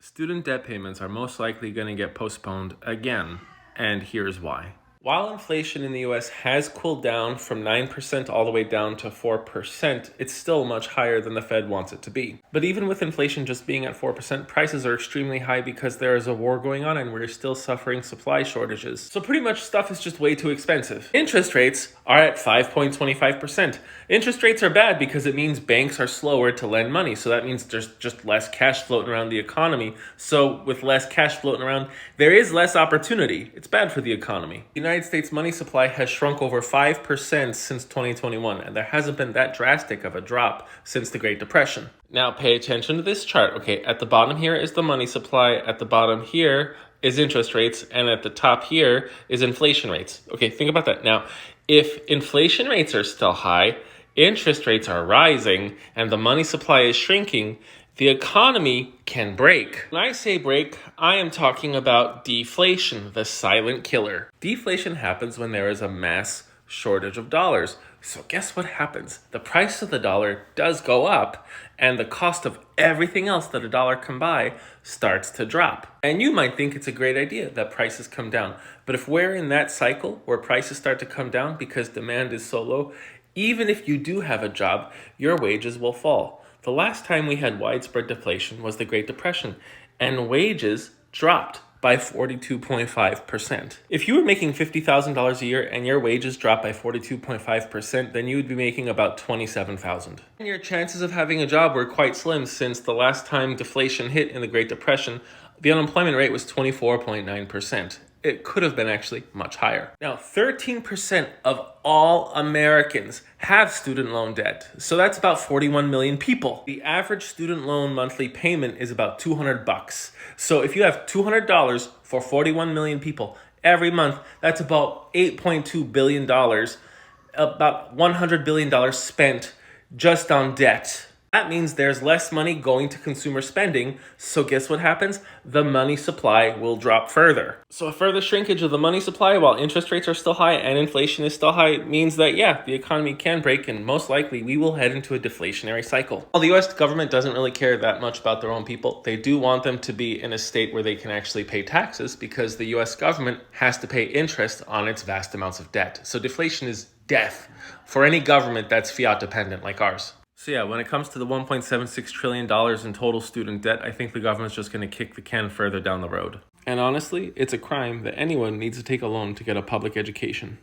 Student debt payments are most likely going to get postponed again, and here's why. While inflation in the US has cooled down from 9% all the way down to 4%, it's still much higher than the Fed wants it to be. But even with inflation just being at 4%, prices are extremely high because there is a war going on and we're still suffering supply shortages. So pretty much stuff is just way too expensive. Interest rates are at 5.25%. Interest rates are bad because it means banks are slower to lend money. So that means there's just less cash floating around the economy. So with less cash floating around, there is less opportunity. It's bad for the economy. The United States money supply has shrunk over 5% since 2021, and there hasn't been that drastic of a drop since the Great Depression. Now pay attention to this chart. Okay, at the bottom here is the money supply, at the bottom here is interest rates, and at the top here is inflation rates. Okay, think about that. Now, if inflation rates are still high, interest rates are rising, and the money supply is shrinking, the economy can break. When I say break, I am talking about deflation, the silent killer. Deflation happens when there is a mass shortage of dollars. So guess what happens? The price of the dollar does go up, and the cost of everything else that a dollar can buy starts to drop. And you might think it's a great idea that prices come down. But if we're in that cycle where prices start to come down because demand is so low, even if you do have a job, your wages will fall. The last time we had widespread deflation was the Great Depression, and wages dropped by 42.5%. If you were making $50,000 a year and your wages dropped by 42.5%, then you would be making about $27,000. And your chances of having a job were quite slim since the last time deflation hit in the Great Depression, the unemployment rate was 24.9%. It could have been actually much higher. Now, 13% of all Americans have student loan debt. So that's about 41 million people. The average student loan monthly payment is about $200. So if you have $200 for 41 million people every month, that's about $8.2 billion, about $100 billion spent just on debt. That means there's less money going to consumer spending, so guess what happens? The money supply will drop further. So a further shrinkage of the money supply while interest rates are still high and inflation is still high means that, the economy can break and most likely we will head into a deflationary cycle. While the US government doesn't really care that much about their own people, they do want them to be in a state where they can actually pay taxes because the US government has to pay interest on its vast amounts of debt. So deflation is death for any government that's fiat dependent like ours. So when it comes to the $1.76 trillion in total student debt, I think the government's just going to kick the can further down the road. And honestly, it's a crime that anyone needs to take a loan to get a public education.